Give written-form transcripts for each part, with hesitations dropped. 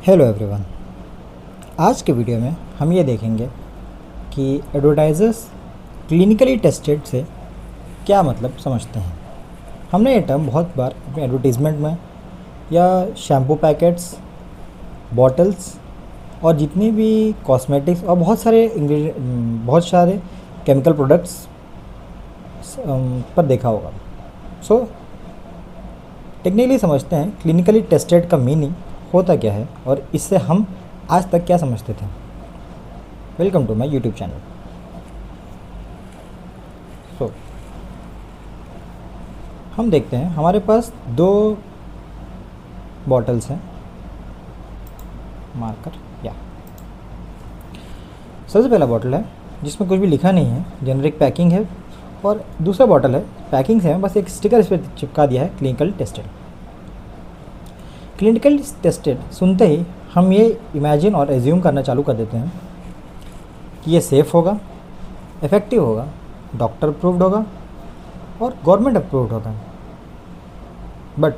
Hello everyone. आज के video में हम ये देखेंगे कि एडवर्टाइजर्स क्लिनिकली टेस्टेड से क्या मतलब समझते हैं। हमने ये टर्म बहुत बार अपने एडवर्टीज़मेंट में या शैम्पू पैकेट्स, बॉटल्स और जितनी भी कॉस्मेटिक्स और बहुत सारे केमिकल प्रोडक्ट्स पर देखा होगा। सो टेक्निकली समझते हैं क्लिनिकली टेस्टेड का मीनिंग होता क्या है और इससे हम आज तक क्या समझते थे। Welcome to my YouTube channel. So हम देखते हैं हमारे पास दो बॉटल्स हैं। मार्कर या सबसे पहला बॉटल है जिसमें कुछ भी लिखा नहीं है, जेनरिक पैकिंग है, और दूसरा बॉटल है पैकिंग से है, बस एक स्टिकर इस पर चिपका दिया है क्लिनिकल टेस्टेड। क्लिनिकल टेस्टेड सुनते ही हम ये इमेजिन और एज्यूम करना चालू कर देते हैं कि ये सेफ़ होगा, इफ़ेक्टिव होगा, डॉक्टर अप्रूव्ड होगा और गवर्नमेंट अप्रूव्ड होगा। बट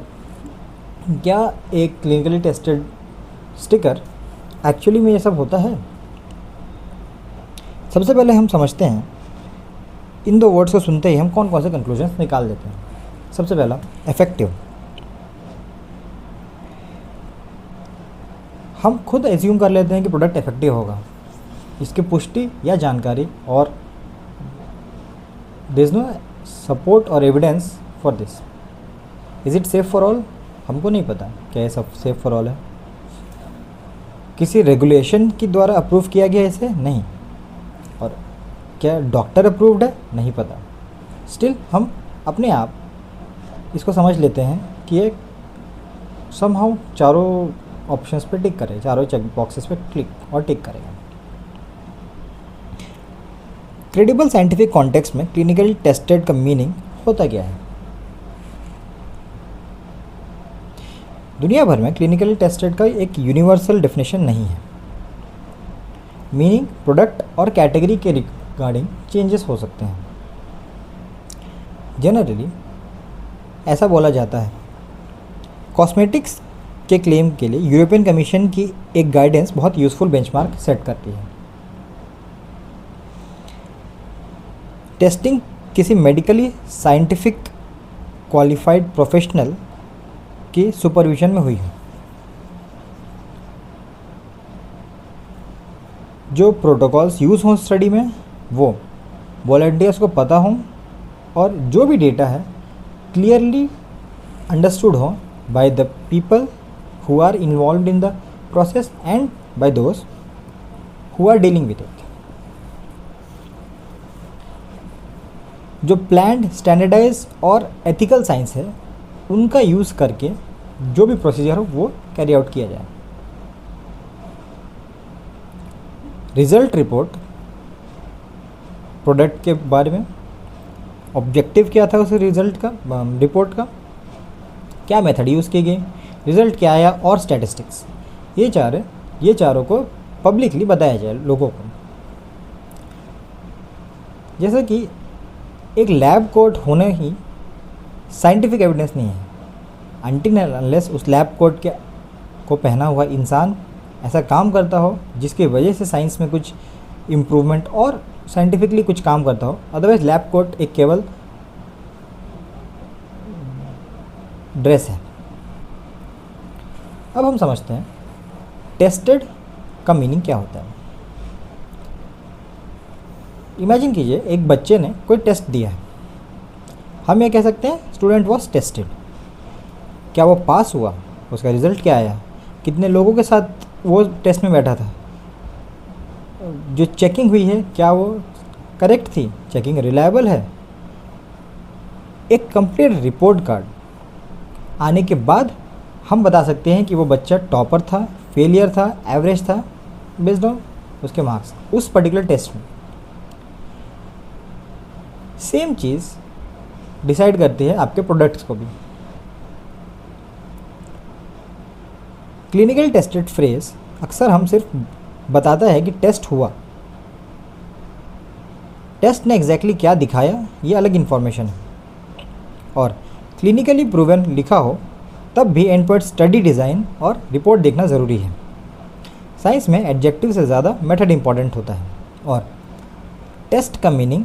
क्या एक क्लिनिकली टेस्टेड स्टिकर एक्चुअली में ये सब होता है? सबसे पहले हम समझते हैं इन दो वर्ड्स को सुनते ही हम कौन कौन से कंक्लूजन्स निकाल देते हैं। सबसे पहला इफ़ेक्टिव। हम खुद एज्यूम कर लेते हैं कि प्रोडक्ट इफेक्टिव होगा, इसकी पुष्टि या जानकारी और देयर इज़ नो सपोर्ट और evidence for this. Is it safe for all? हमको नहीं पता क्या ये सब सेफ़ फॉर ऑल है। किसी रेगुलेशन के द्वारा अप्रूव किया गया इसे? नहीं। और क्या डॉक्टर अप्रूव्ड है? नहीं पता। स्टिल हम अपने आप इसको समझ लेते हैं कि ये समहाउ चारों ऑप्शंस पे टिक करें, चारों चेक बॉक्सेस पे क्लिक और टिक करेगा। क्रेडिबल साइंटिफिक कॉन्टेक्स्ट में क्लिनिकली टेस्टेड का मीनिंग होता क्या है? दुनिया भर में क्लिनिकली टेस्टेड का एक यूनिवर्सल डेफिनेशन नहीं है। मीनिंग प्रोडक्ट और कैटेगरी के रिगार्डिंग चेंजेस हो सकते हैं। जनरली ऐसा बोला जाता है कॉस्मेटिक्स के क्लेम के लिए यूरोपियन कमीशन की एक गाइडेंस बहुत यूज़फुल बेंचमार्क सेट करती है। टेस्टिंग किसी मेडिकली साइंटिफिक क्वालिफाइड प्रोफेशनल की सुपरविजन में हुई है। जो प्रोटोकॉल्स यूज़ हों स्टडी में वो वॉलंटियर्स को पता हों और जो भी डेटा है क्लियरली अंडरस्टूड हो by the people who are involved in the process and by those who are dealing with it. जो प्लान्ड, स्टैंडर्डाइज और एथिकल साइंस है उनका यूज़ करके जो भी प्रोसीजर हो वो कैरी आउट किया जाए। रिजल्ट रिपोर्ट प्रोडक्ट के बारे में, ऑब्जेक्टिव क्या था उस रिजल्ट का, रिपोर्ट का, क्या मेथड यूज़ की गई, रिज़ल्ट क्या आया और स्टैटिस्टिक्स, ये चारों को पब्लिकली बताया जाए लोगों को। जैसे कि एक लैब कोट होने ही साइंटिफिक एविडेंस नहीं है अनटिल अनलेस उस लैब कोट को पहना हुआ इंसान ऐसा काम करता हो जिसकी वजह से साइंस में कुछ इम्प्रूवमेंट और साइंटिफिकली कुछ काम करता हो। अदरवाइज लैब कोट एक केवल ड्रेस है। अब हम समझते हैं टेस्टेड का मीनिंग क्या होता है। इमेजिन कीजिए एक बच्चे ने कोई टेस्ट दिया है। हम ये कह सकते हैं स्टूडेंट वॉज टेस्टेड। क्या वो पास हुआ? उसका रिज़ल्ट क्या आया? कितने लोगों के साथ वो टेस्ट में बैठा था? जो चेकिंग हुई है क्या वो करेक्ट थी? चेकिंग रिलायबल है? एक कंप्लीट रिपोर्ट कार्ड आने के बाद हम बता सकते हैं कि वो बच्चा टॉपर था, फेलियर था, एवरेज था, बेस्ड ऑन उसके मार्क्स उस पर्टिकुलर टेस्ट में। सेम चीज़ डिसाइड करती है आपके प्रोडक्ट्स को भी। क्लिनिकल टेस्टेड फ्रेज अक्सर हम सिर्फ बताता है कि टेस्ट हुआ। टेस्ट ने एग्जैक्टली क्या दिखाया ये अलग इन्फॉर्मेशन है, और क्लिनिकली प्रूवन लिखा हो तब भी एंड पॉइंट स्टडी डिज़ाइन और रिपोर्ट देखना ज़रूरी है। साइंस में एडजेक्टिव से ज़्यादा मेथड इंपॉर्टेंट होता है। और टेस्ट का मीनिंग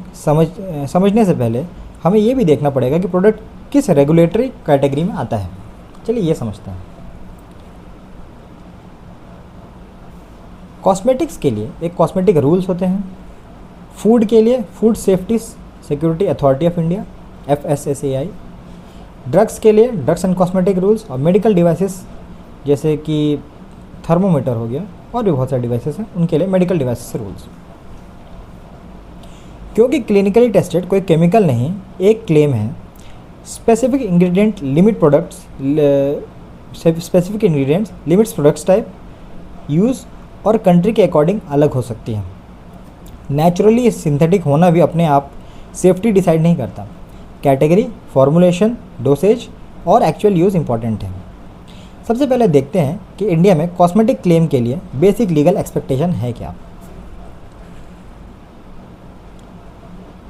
समझने से पहले हमें ये भी देखना पड़ेगा कि प्रोडक्ट किस रेगुलेटरी कैटेगरी में आता है। चलिए ये समझते हैं। कॉस्मेटिक्स के लिए एक कॉस्मेटिक रूल्स होते हैं। फूड के लिए food safety security authority of India FSSAI। Drugs के लिए ड्रग्स एंड कॉस्मेटिक रूल्स। और मेडिकल डिवाइसेस जैसे कि थर्मोमीटर हो गया और भी बहुत सारे डिवाइसेस हैं, उनके लिए मेडिकल डिवाइसेस रूल्स। क्योंकि क्लिनिकली टेस्टेड कोई केमिकल नहीं, एक क्लेम है। Specific ingredient limit products specific ingredients limits products type use और कंट्री के अकॉर्डिंग अलग हो सकती है। नेचुरली सिंथेटिक होना भी अपने आप सेफ्टी डिसाइड नहीं करता। कैटेगरी, फॉर्मुलेशन, डोसेज और एक्चुअल यूज़ इंपॉर्टेंट है। सबसे पहले देखते हैं कि इंडिया में कॉस्मेटिक क्लेम के लिए बेसिक लीगल एक्सपेक्टेशन है क्या।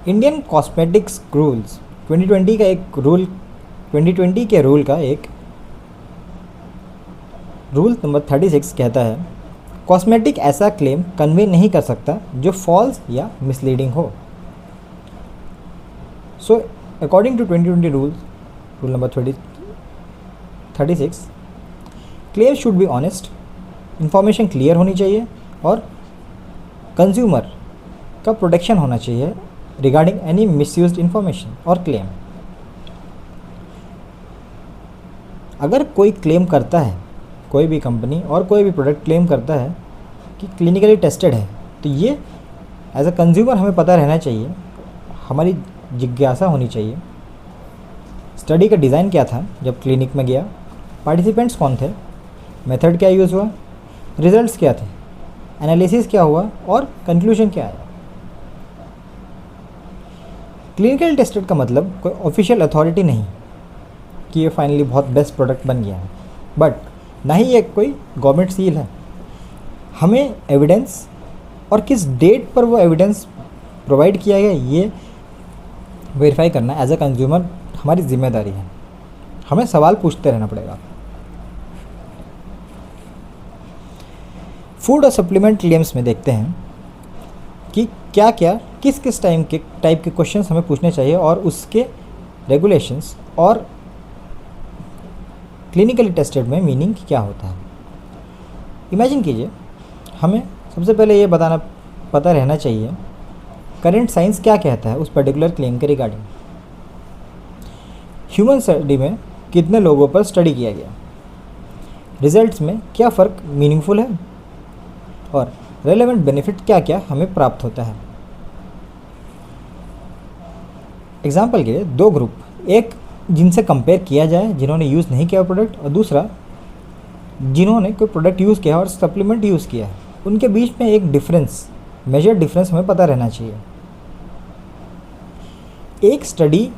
इंडियन कॉस्मेटिक्स रूल्स 2020 का एक रूल 2020 के रूल का एक रूल नंबर 36 कहता है कॉस्मेटिक ऐसा क्लेम कन्वे नहीं कर सकता जो फॉल्स या मिसलीडिंग हो। So according to 2020 rule number 36 claim should be honest, information clear होनी चाहिए और कंज्यूमर का प्रोटेक्शन होना चाहिए रिगार्डिंग एनी मिसयूज्ड इंफॉर्मेशन और क्लेम। अगर कोई क्लेम करता है, कोई भी कंपनी और कोई भी प्रोडक्ट क्लेम करता है कि क्लिनिकली टेस्टेड है, तो ये एज अ कंज्यूमर हमें पता रहना चाहिए, हमारी जिज्ञासा होनी चाहिए। स्टडी का डिज़ाइन क्या था जब क्लिनिक में गया, पार्टिसिपेंट्स कौन थे, मेथड क्या यूज़ हुआ, रिजल्ट्स क्या थे, एनालिसिस क्या हुआ और कंक्लूजन क्या आया। क्लिनिकल टेस्टेड का मतलब कोई ऑफिशियल अथॉरिटी नहीं कि ये फाइनली बहुत बेस्ट प्रोडक्ट बन गया है, बट ना ही ये कोई गवर्नमेंट सील है। हमें एविडेंस और किस डेट पर वो एविडेंस प्रोवाइड किया गया ये वेरीफाई करना एज अ कंज्यूमर हमारी जिम्मेदारी है। हमें सवाल पूछते रहना पड़ेगा। फूड और सप्लीमेंट क्लेम्स में देखते हैं कि क्या क्या किस किस टाइप के क्वेश्चंस हमें पूछने चाहिए और उसके रेगुलेशंस और क्लिनिकली टेस्टेड में मीनिंग क्या होता है। इमेजिन कीजिए, हमें सबसे पहले ये पता रहना चाहिए करंट साइंस क्या कहता है उस पर्टिकुलर क्लेम के रिगार्डिंग। ह्यूमन स्टडी में कितने लोगों पर स्टडी किया गया, रिजल्ट्स में क्या फ़र्क मीनिंगफुल है और रेलेवेंट बेनिफिट क्या क्या हमें प्राप्त होता है। एग्जाम्पल के लिए दो ग्रुप, एक जिनसे कंपेयर किया जाए जिन्होंने यूज़ नहीं किया प्रोडक्ट, और दूसरा जिन्होंने कोई प्रोडक्ट यूज़ किया और सप्लीमेंट यूज़ किया है। उनके बीच में एक डिफरेंस, मेजर डिफरेंस हमें पता रहना चाहिए। एक स्टडी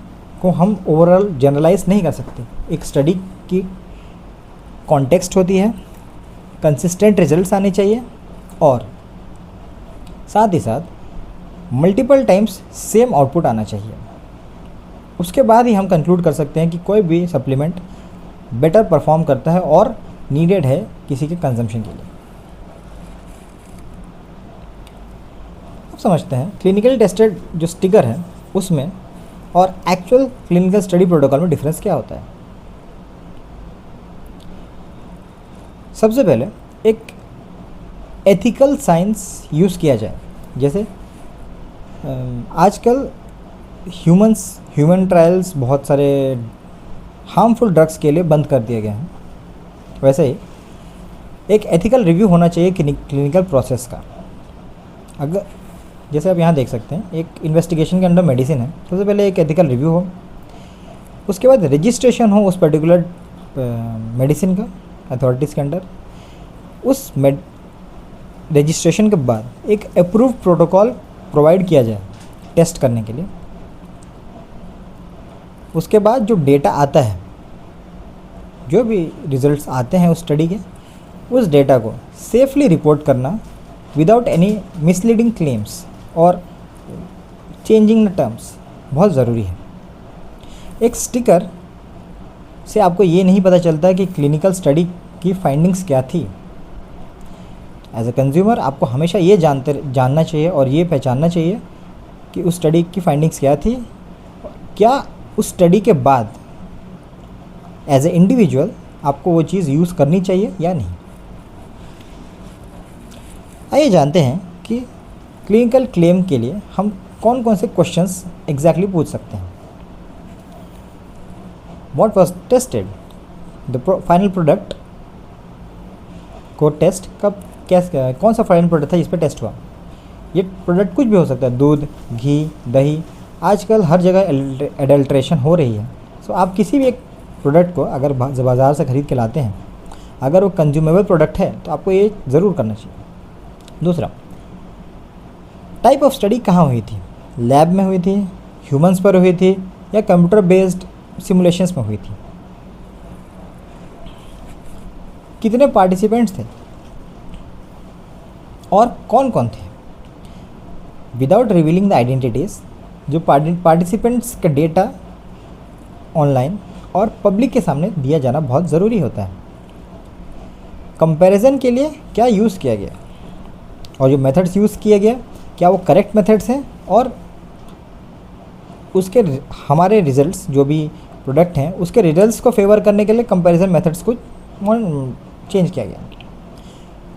को हम ओवरऑल जनरलाइज नहीं कर सकते। एक स्टडी की कॉन्टेक्स्ट होती है, कंसिस्टेंट रिजल्ट्स आने चाहिए और साथ ही साथ मल्टीपल टाइम्स सेम आउटपुट आना चाहिए। उसके बाद ही हम कंक्लूड कर सकते हैं कि कोई भी सप्लीमेंट बेटर परफॉर्म करता है और नीडेड है किसी के कंजम्पशन के लिए। अब समझते हैं क्लिनिकली टेस्टेड जो स्टिकर है उसमें और एक्चुअल क्लिनिकल स्टडी प्रोटोकॉल में डिफरेंस क्या होता है। सबसे पहले एक एथिकल साइंस यूज़ किया जाए। जैसे आजकल ह्यूमन ट्रायल्स बहुत सारे हार्मफुल ड्रग्स के लिए बंद कर दिए गए हैं, वैसे ही एक एथिकल रिव्यू होना चाहिए क्लिनिकल प्रोसेस का। अगर जैसे आप यहाँ देख सकते हैं एक इन्वेस्टिगेशन के अंडर मेडिसिन है, सबसे पहले एक एथिकल रिव्यू हो, उसके बाद रजिस्ट्रेशन हो उस पर्टिकुलर मेडिसिन का अथॉरिटीज़ के अंडर। उस रजिस्ट्रेशन के बाद एक अप्रूव प्रोटोकॉल प्रोवाइड किया जाए टेस्ट करने के लिए। उसके बाद जो डेटा आता है, जो भी रिजल्ट्स आते हैं उस स्टडी के, उस डेटा को सेफली रिपोर्ट करना विदाउट एनी मिसलीडिंग क्लेम्स और चेंजिंग द टर्म्स बहुत ज़रूरी है। एक स्टिकर से आपको ये नहीं पता चलता कि क्लिनिकल स्टडी की फाइंडिंग्स क्या थी। एज ए कंज्यूमर आपको हमेशा ये जानना चाहिए और ये पहचानना चाहिए कि उस स्टडी की फाइंडिंग्स क्या थी, क्या उस स्टडी के बाद एज ए इंडिविजुअल आपको वो चीज़ यूज़ करनी चाहिए या नहीं। आइए जानते हैं कि क्लिनिकल क्लेम के लिए हम कौन कौन से क्वेश्चंस एग्जैक्टली पूछ सकते हैं। What was tested, the final product को टेस्ट कब, कैसे, कौन सा फाइनल प्रोडक्ट था जिस पर टेस्ट हुआ। ये प्रोडक्ट कुछ भी हो सकता है, दूध, घी, दही, आजकल हर जगह एडल्ट्रेशन हो रही है। सो आप किसी भी एक प्रोडक्ट को अगर बाज़ार से ख़रीद के लाते हैं, अगर वो कंज्यूमेबल प्रोडक्ट है तो आपको ये ज़रूर करना चाहिए। दूसरा, टाइप ऑफ स्टडी कहाँ हुई थी, लैब में हुई थी, ह्यूमंस पर हुई थी या कंप्यूटर बेस्ड सिमुलेशंस में हुई थी। कितने पार्टिसिपेंट्स थे और कौन कौन थे। विदाउट रिवीलिंग द आइडेंटिटीज़, जो पार्टिसिपेंट्स का डेटा ऑनलाइन और पब्लिक के सामने दिया जाना बहुत ज़रूरी होता है। कंपैरिजन के लिए क्या यूज़ किया गया और जो मेथड्स यूज़ किया गया क्या वो करेक्ट मेथड्स हैं, और उसके हमारे रिजल्ट्स जो भी प्रोडक्ट हैं उसके रिजल्ट्स को फेवर करने के लिए कंपैरिजन मेथड्स को चेंज किया गया।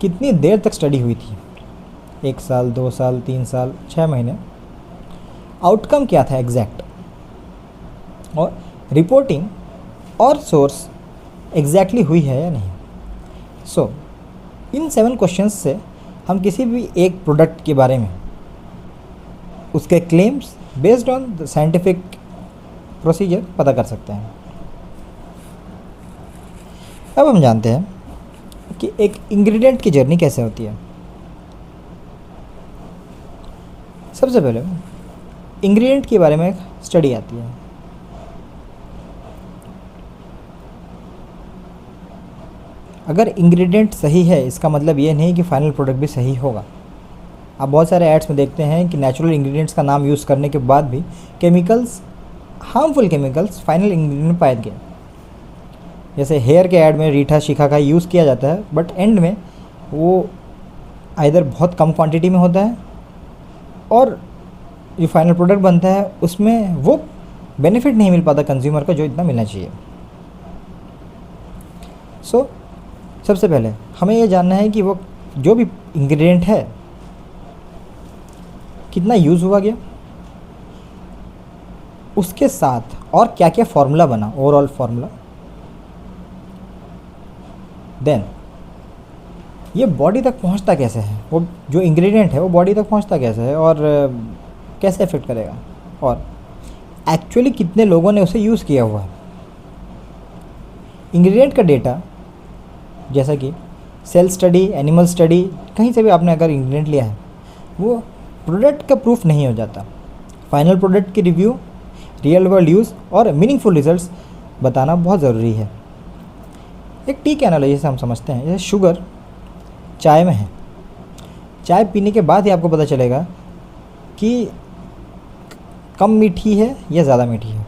कितनी देर तक स्टडी हुई थी, 1 साल, 2 साल, 3 साल, 6 महीने। आउटकम क्या था एग्जैक्ट, और रिपोर्टिंग और सोर्स एग्जैक्टली हुई है या नहीं। सो इन 7 क्वेश्चंस से हम किसी भी एक प्रोडक्ट के बारे में उसके claims based on the scientific procedure पता कर सकते हैं। अब हम जानते हैं कि एक इंग्रेडिएंट की जर्नी कैसे होती है। सबसे पहले इंग्रेडिएंट के बारे में एक स्टडी आती है। अगर इंग्रेडिएंट सही है इसका मतलब ये नहीं कि फाइनल प्रोडक्ट भी सही होगा। आप बहुत सारे एड्स में देखते हैं कि नेचुरल इंग्रेडिएंट्स का नाम यूज़ करने के बाद भी chemicals, harmful chemicals final ingredient में पाए गए। जैसे हेयर के ऐड में रीठा शिखा का यूज़ किया जाता है, बट एंड में वो आइदर बहुत कम क्वांटिटी में होता है और जो फाइनल प्रोडक्ट बनता है उसमें वो बेनिफिट नहीं मिल पाता कंज्यूमर को जो इतना मिलना चाहिए। सो सबसे पहले हमें ये जानना है कि वो जो भी इंग्रेडिएंट है कितना यूज़ हुआ गया, उसके साथ और क्या क्या फार्मूला बना, ओवरऑल फार्मूला। देन ये बॉडी तक पहुंचता कैसे है, वो जो इंग्रेडिएंट है वो बॉडी तक पहुंचता कैसे है और कैसे इफेक्ट करेगा, और एक्चुअली कितने लोगों ने उसे यूज़ किया हुआ है। इंग्रेडिएंट का डेटा जैसा कि सेल स्टडी, एनिमल स्टडी, कहीं से भी आपने अगर इंग्रेडिएंट लिया है वो प्रोडक्ट का प्रूफ नहीं हो जाता। फाइनल प्रोडक्ट की रिव्यू, रियल वर्ल्ड यूज़ और मीनिंगफुल रिजल्ट्स बताना बहुत ज़रूरी है। एक टी के एनालॉजी से हम समझते हैं, जैसे शुगर चाय में है, चाय पीने के बाद ही आपको पता चलेगा कि कम मीठी है या ज़्यादा मीठी है।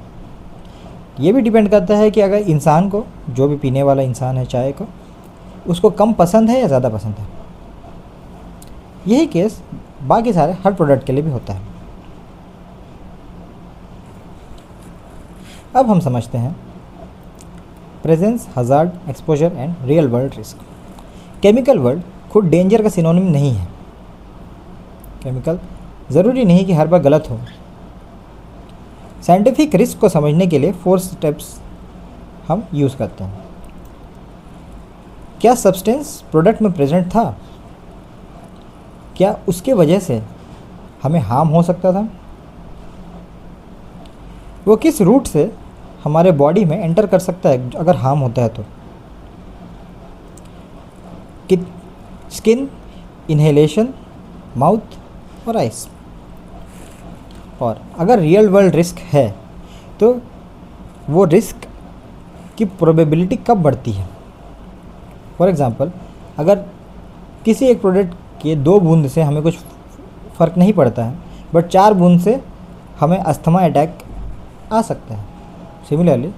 ये भी डिपेंड करता है कि अगर इंसान को, जो भी पीने वाला इंसान है चाय को, उसको कम पसंद है या ज़्यादा पसंद है। यही केस बाकी सारे हर प्रोडक्ट के लिए भी होता है। अब हम समझते हैं presence, hazard, exposure and real world risk. Chemical world खुद डेंजर का सिनोनिम नहीं है। केमिकल ज़रूरी नहीं कि हर बार गलत हो। साइंटिफिक रिस्क को समझने के लिए 4 स्टेप्स हम यूज़ करते हैं। क्या सब्सटेंस प्रोडक्ट में प्रेजेंट था, क्या उसके वजह से हमें हार्म हो सकता था, वो किस रूट से हमारे बॉडी में एंटर कर सकता है अगर हार्म होता है तो, कि स्किन, इन्हेलेशन, माउथ और आइस, और अगर रियल वर्ल्ड रिस्क है तो वो रिस्क की प्रोबेबिलिटी कब बढ़ती है। फॉर एग्ज़ाम्पल, अगर किसी एक प्रोडक्ट के 2 बूंद से हमें कुछ फ़र्क नहीं पड़ता है, बट 4 बूंद से हमें अस्थमा अटैक आ सकता है। सिमिलरली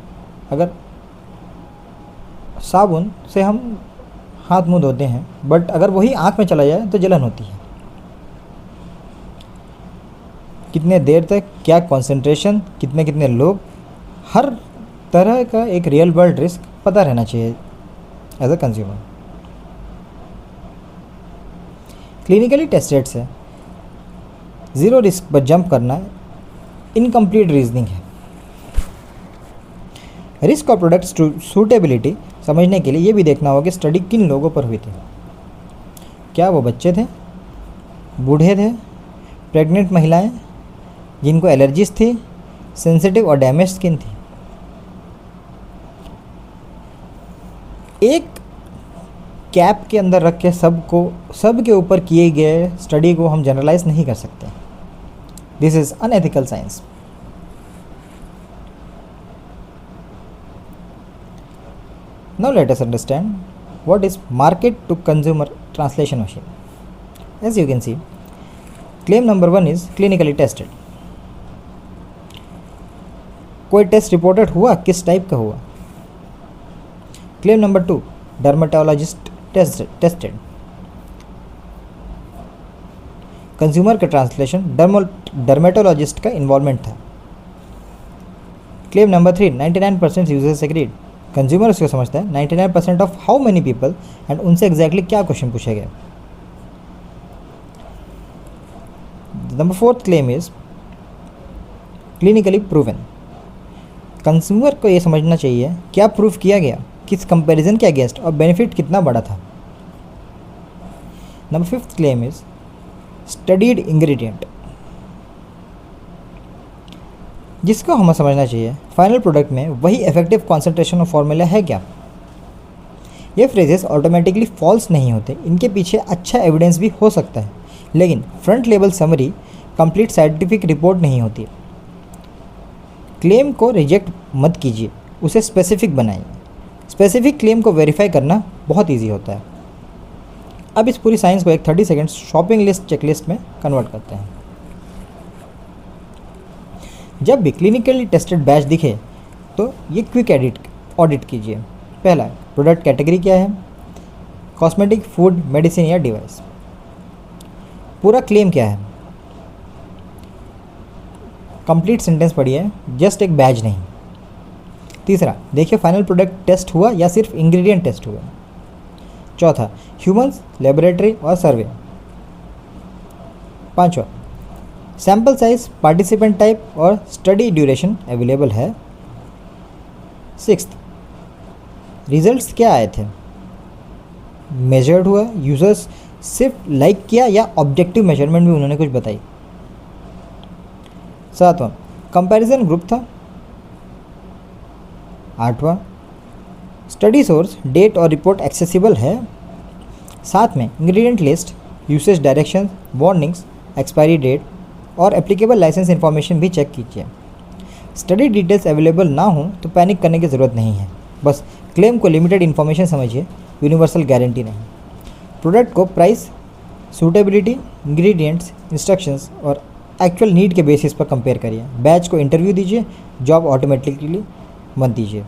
अगर साबुन से हाथ मुंह धोते हैं, बट अगर वही आँख में चला जाए तो जलन होती है। कितने देर तक, क्या कंसंट्रेशन, कितने कितने लोग, हर तरह का एक रियल वर्ल्ड रिस्क पता रहना चाहिए as a consumer. Clinically tested से ज़ीरो रिस्क पर जंप करना इनकम्प्लीट रीजनिंग है। रिस्क और प्रोडक्ट सूटेबिलिटी समझने के लिए ये भी देखना होगा कि स्टडी किन लोगों पर हुई थी। क्या वो बच्चे थे, बूढ़े थे, प्रेग्नेंट महिलाएं जिनको एलर्जीज थी, सेंसिटिव और डैमेज स्किन थी। एक कैप के अंदर रख के सबके ऊपर किए गए स्टडी को हम जनरलाइज नहीं कर सकते। This is unethical science. Now let us understand what is market to consumer translation machine. As you can see, claim number 1 is clinically tested. कोई टेस्ट रिपोर्टेड हुआ, किस टाइप का हुआ? Claim number 2, dermatologist tested. Consumer का translation dermatologist का involvement था। Claim number 3, 99% users agreed. Consumer उसको समझता है 99% of how many people, and उनसे एग्जैक्टली क्या क्वेश्चन पूछे गए। Number 4th claim is clinically proven. Consumer को ये समझना चाहिए क्या प्रूफ किया गया, किस कंपैरिजन के अगेंस्ट, और बेनिफिट कितना बड़ा था। Number 5th claim is studied ingredient, जिसको हमें समझना चाहिए फाइनल प्रोडक्ट में वही इफेक्टिव कॉन्सेंट्रेशन और फॉर्मूला है क्या। ये फ्रेजेस ऑटोमेटिकली फॉल्स नहीं होते, इनके पीछे अच्छा एविडेंस भी हो सकता है, लेकिन front level summary complete scientific report नहीं होती। क्लेम को रिजेक्ट मत कीजिए, उसे स्पेसिफिक बनाइए। स्पेसिफिक क्लेम को वेरीफाई करना बहुत ईजी होता है। अब इस पूरी साइंस को एक 30 सेकेंड शॉपिंग लिस्ट चेकलिस्ट में कन्वर्ट करते हैं। जब भी क्लिनिकली टेस्टेड बैच दिखे तो ये क्विक ऑडिट कीजिए। पहला, प्रोडक्ट कैटेगरी क्या है, कॉस्मेटिक, फूड, मेडिसिन या डिवाइस। पूरा क्लेम क्या है, कंप्लीट सेंटेंस पढ़िए, जस्ट एक बैच नहीं। तीसरा, देखिए फाइनल प्रोडक्ट टेस्ट हुआ या सिर्फ इंग्रेडिएंट टेस्ट हुआ। चौथा, ह्यूमंस, लेबोरेटरी और सर्वे। पांचवा, सैम्पल साइज, पार्टिसिपेंट टाइप और स्टडी ड्यूरेशन अवेलेबल है। सिक्स्थ, रिजल्ट्स क्या आए थे, मेजर्ड हुआ, यूजर्स सिर्फ लाइक किया या ऑब्जेक्टिव मेजरमेंट भी उन्होंने कुछ बताई। सातवां, कंपैरिजन ग्रुप था। आठवां, स्टडी सोर्स, डेट और रिपोर्ट एक्सेसिबल है। साथ में ingredient list, usage direction, warnings, expiry date और एप्लीकेबल लाइसेंस इन्फॉर्मेशन भी चेक कीजिए। स्टडी डिटेल्स अवेलेबल ना हो तो पैनिक करने की ज़रूरत नहीं है, बस क्लेम को लिमिटेड इन्फॉर्मेशन समझिए, यूनिवर्सल गारंटी नहीं। प्रोडक्ट को प्राइस, सूटेबिलिटी, इंग्रेडिएंट्स, इंस्ट्रक्शंस और एक्चुअल नीड के बेसिस पर कंपेयर करिए। बैच को इंटरव्यू दीजिए, जॉब ऑटोमेटिकली मत दीजिए।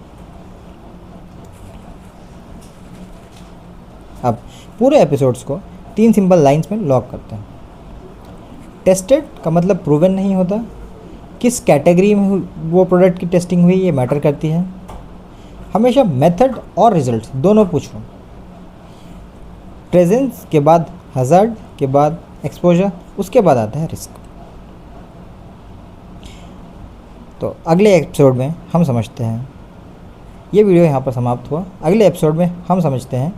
अब पूरे एपिसोड्स को 3 सिंपल लाइंस में लॉक करते हैं। टेस्टेड का मतलब प्रूवन नहीं होता, किस कैटेगरी में वो प्रोडक्ट की टेस्टिंग हुई ये मैटर करती है। हमेशा मेथड और रिजल्ट दोनों पूछो। प्रेजेंस के बाद हज़ार्ड, के बाद एक्सपोजर, उसके बाद आता है रिस्क। तो अगले एपिसोड में हम समझते हैं, ये वीडियो यहाँ पर समाप्त हुआ। अगले एपिसोड में हम समझते हैं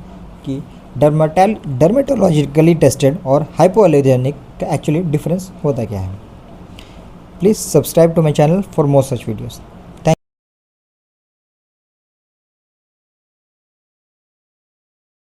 कि डर्मेटोलॉजिकली टेस्टेड और हाइपोएलर्जेनिक का एक्चुअली डिफरेंस होता क्या है। Please subscribe to my channel for more such videos.